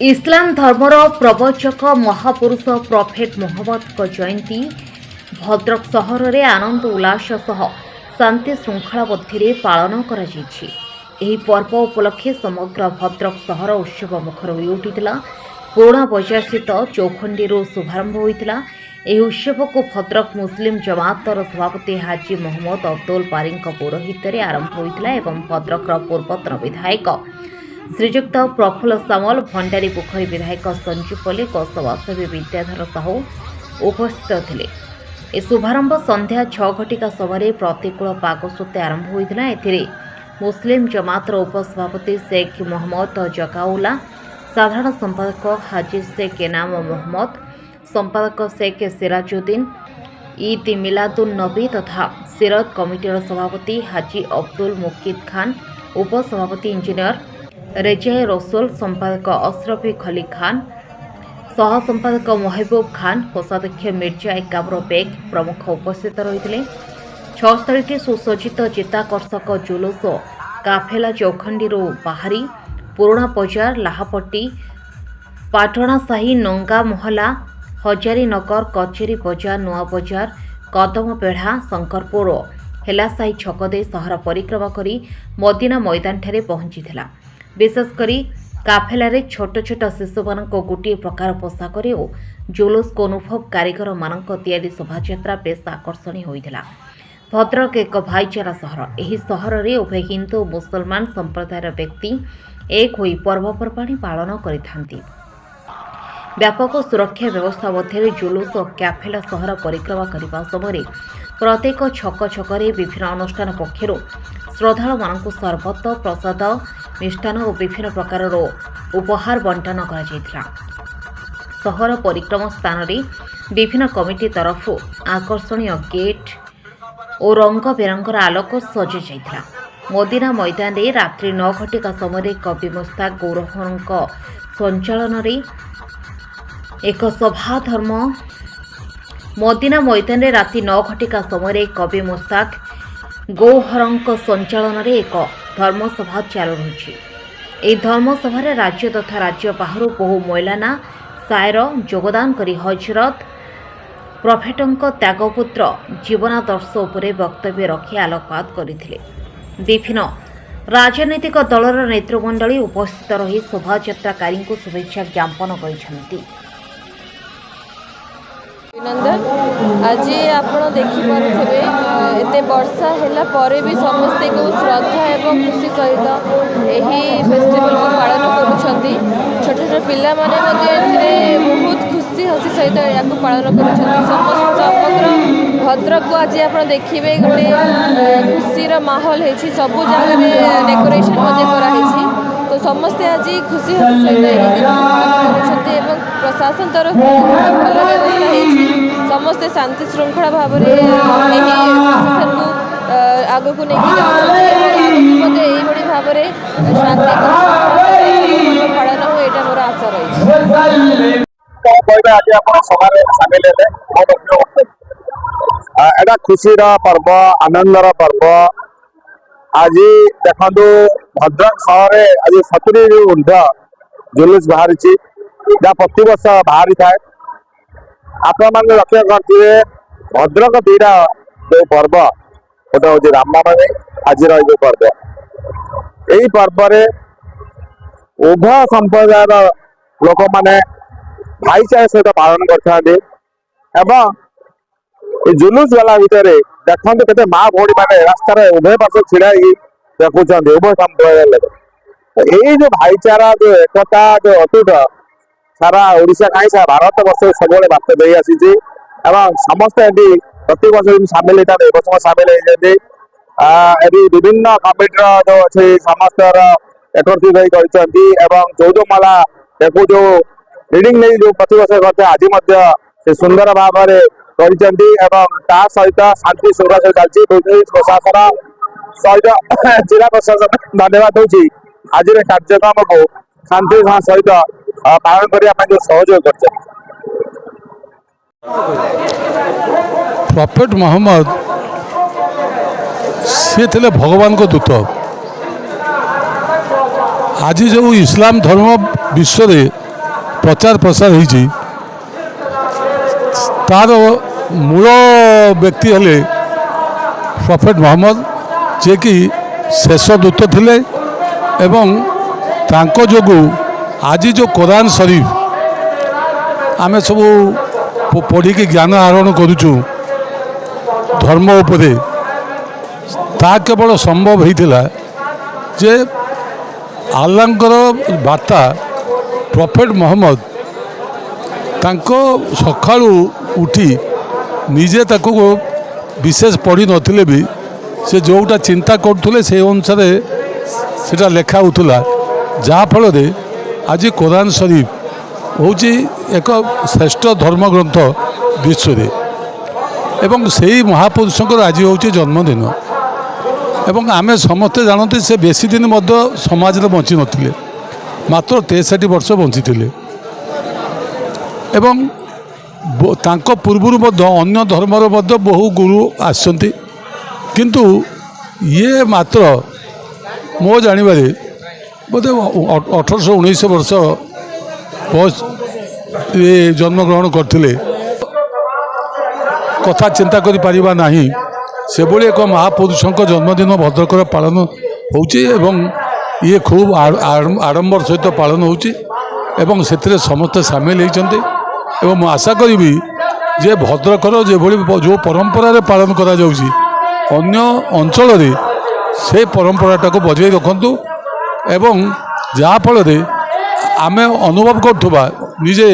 इस्लाम धर्मर प्रवचक महापुरुष प्रफेट मोहम्मद जयंती भद्रक सहर में आनंद उल्लास सह शांति श्रृंखला मध्य पालन कर पर्व उपलक्षे समग्र भद्रक सहर उत्सव मुखर हो उठिला। पुराणा बजार स्थित चौखंडी शुभारंभ होता। यह उत्सव को भद्रक मुस्लिम जमातर सभापति हाजी मोहम्मद अब्दुल पारी पौरोहित आरंभ होता एवं भद्रक पूर्वतन विधायक श्रीजुक्त प्रफुल्ल सामल, भंडारी पोखरी विधायक संजू पल्लिक, समाजसेवी विद्याधर साहू उपस्थित थे। ए शुभारंभ संध्या 6 घटिका समय प्रतिकूल पाग सत्वे आरंभ होता। एथिरे मुस्लिम जमातर उपसभापति शेख मोहम्मद जकाउल्ला, साधारण संपादक हाजी शेख एनाम मोहम्मद, संपादक शेख सिराजुद्दीन, ईद मिलादुन नबी तथा सिरत कमिटीर सभापति हाजी अब्दुल मुकीद खान, उपसभापति इंजीनियर रेजाए रसुल, संपादक अशरफी खली खान, सह संपादक महबूब खान, कोषाध्यक्ष मिर्जा एकाम्र बेग प्रमुख उपस्थित रही। 6 सुसज्जित चित्ताकर्षक जुलूस काफेला चौखंडी बाहरी पुराणा बजार, लाहापट्टी, पाटणासाही, नंगा मोहला, हजारीनगर, कचेरी बजार, नुआ बजार, कदमपेढ़ा, शंकरपुर, हेलासाही छक दे सहर परिक्रमा करी मदीना मैदान ठारे पहुंची। विशेषकर काफेलारे छोट छोट शिशु मान गोटे प्रकार पोशाक और जुलूस को अनुभव कारीगर मान शोभायात्रा बेस आकर्षणीय होता। भद्रक एक भाईचारा सहर। यह सहर में उभय हिंदू मुसलमान संप्रदायर व्यक्ति एक हो पर्वपर्वाणी पालन करिथांती। व्यापक सुरक्षा व्यवस्था मध्य जुलूस और काफेला सहर परिक्रमा करने समय प्रत्येक छक छकरे विभिन्न अनुष्ठान पक्षर श्रद्धालु मानक सरबत, प्रसाद, मिष्टान और विभिन्न प्रकार उपहार बंटन कर सहर परिक्रमा स्थान में विभिन्न कमिटी तरफ आकर्षणीय गेट और रंग बेरंगर आलोक सजा जाइथिला। मदीना मैदान में रात्रि 9 घटिका समय कवि मुस्ताक गौरहर संचालन एक सभा धर्म मदीना मैदान में राति 9 घटिका समय कवि मुस्ताक गौहर संचालन एक धर्मसभा चालू रही। यह धर्मसभा राज्य तथा राज्य बाहर बहु मौलाना सायर योगदान करी हजरत प्रफेटଙ୍କ त्यागपुत्र जीवनादर्श उपरे वक्तव्य रखी आलोकपात करथिले। विभिन्न राजनैतिक दलर नेतृमंडली उपस्थित रही शोभायात्राकारी को शुभेच्छा ज्ञापन करछंती। आज आपण देखिपे एते वर्षा हैला परे भी समस्ते को श्रद्धा एवं खुशी सहित यही फेस्टिवल को पालन करुछंती। छोट छोट पिला माने मध्ये एथिरे बहुत खुशी हसी सहित या को पालन करुछंती। समग्र भद्रक को आज आपण देखिबे गोटे खुशीर माहौल हेछि। सबु जगह रे डेकोरेशन मध्ये करा हेछि। तो समस्ते आज खुशी हसी सहित करुछंती एवं प्रशासन तरफ भल व्यवस्था हेछि। समस्ते शांति श्रृंखला भाव में आग को लेकिन भाव में शांति पालन हो यहाँ मोर आशा रही। खुशी पर्व, आनंदर पर्व। आज देखु भद्रक सहर आज 70 ऊर्ध जुलूस बाहरी जहाँ प्रति वर्ष बाहरी थाए। आपण मैंने लक्ष्य करते भद्रक दीटा जो पर्व गोटे हूँ रामनवमी, आज पर्व। यही पर्व उभय संप्रदायर लोक मैंने भाईचारा सहित पालन करते। जुलूस वाला भितर देखते केते माँ भौणी मैंने रास्तार उभय पार्श्व छिड़ा देखुं उभय संप्रदाय लोग। यही जो भाईचारा जो एकता जो अटूट सारा ओडिशा कहीं सारा भारत वर्ष सब बात दे आसी समस्त प्रति वर्ष सामिल होता सामिल होती। विभिन्न कमिटर जो अच्छे समस्त एकत्रित होकर 14 माला देखो जो रीडिंग नहीं जो प्रति वर्ष करते आज सुंदर भाव में कर सहित शांति सुरक्षा चलती। पुलिस प्रशासन सहित जिला प्रशासन धन्यवाद दूसरी आज कार्यक्रम को शांति सहित पालन करने जो सहयोग कर। प्रफेट मोहम्मद सी थे भगवान को दूत। आज जो इस्लाम धर्म विश्व ପ୍ରଚାର ପ୍ରସାର ହେଇଛି ତାର ମୂଳ ବ୍ୟକ୍ତି ହେଲେ ପ୍ରଫେଟ୍ ମହମ୍ମଦ, ଯିଏକି ଶେଷ ଦୂତ ଥିଲେ ଏବଂ ତାଙ୍କ ଯୋଗୁଁ ଆଜି ଯେଉଁ କୋରାନ ଶରୀଫ ଆମେ ସବୁ ପଢ଼ିକି ଜ୍ଞାନ ଆହରଣ କରୁଛୁ ଧର୍ମ ଉପରେ, ତାହା କେବଳ ସମ୍ଭବ ହେଇଥିଲା ଯେ ଆଲ୍ଲାହଙ୍କର ବାର୍ତ୍ତା ପ୍ରଫେଟ୍ ମହମ୍ମଦ ତାଙ୍କ ସକାଳୁ ଉଠି ନିଜେ ତାକୁ ବିଶେଷ ପଢ଼ିନଥିଲେ ବି ସେ ଯେଉଁଟା ଚିନ୍ତା କରୁଥିଲେ ସେହି ଅନୁସାରେ ସେଟା ଲେଖା ହେଉଥିଲା, ଯାହାଫଳରେ ଆଜି କୋରାନ ଶରୀଫ ହେଉଛି ଏକ ଶ୍ରେଷ୍ଠ ଧର୍ମଗ୍ରନ୍ଥ ବିଶ୍ୱରେ। ଏବଂ ସେହି ମହାପୁରୁଷଙ୍କର ଆଜି ହେଉଛି ଜନ୍ମଦିନ ଏବଂ ଆମେ ସମସ୍ତେ ଜାଣନ୍ତି ସେ ବେଶୀ ଦିନ ମଧ୍ୟ ସମାଜରେ ବଞ୍ଚିନଥିଲେ, ମାତ୍ର 63 ବର୍ଷ ବଞ୍ଚିଥିଲେ ଏବଂ ତାଙ୍କ ପୂର୍ବରୁ ମଧ୍ୟ ଅନ୍ୟ ଧର୍ମର ମଧ୍ୟ ବହୁ ଗୁରୁ ଆସିଛନ୍ତି, କିନ୍ତୁ ଇଏ ମାତ୍ର ମୋ ଜାଣିବାରେ ବୋଧେ 1819 ବର୍ଷ ଇଏ ଜନ୍ମଗ୍ରହଣ କରିଥିଲେ। କଥା ଚିନ୍ତା କରିପାରିବା ନାହିଁ, ସେଭଳି ଏକ ମହାପୁରୁଷଙ୍କ ଜନ୍ମଦିନ ଭଦ୍ରକରେ ପାଳନ ହେଉଛି ଏବଂ ଇଏ ଖୁବ୍ ଆଡ଼ମ୍ବର ସହିତ ପାଳନ ହେଉଛି ଏବଂ ସେଥିରେ ସମସ୍ତେ ସାମିଲ ହୋଇଛନ୍ତି ଏବଂ ମୁଁ ଆଶା କରିବି ଯେ ଭଦ୍ରକର ଯେଭଳି ଯେଉଁ ପରମ୍ପରାରେ ପାଳନ କରାଯାଉଛି ଅନ୍ୟ ଅଞ୍ଚଳରେ ସେ ପରମ୍ପରାଟାକୁ ବଜାଇ ରଖନ୍ତୁ ଏବଂ ଯାହାଫଳରେ ଆମେ ଅନୁଭବ କରୁଥିବା ନିଜେ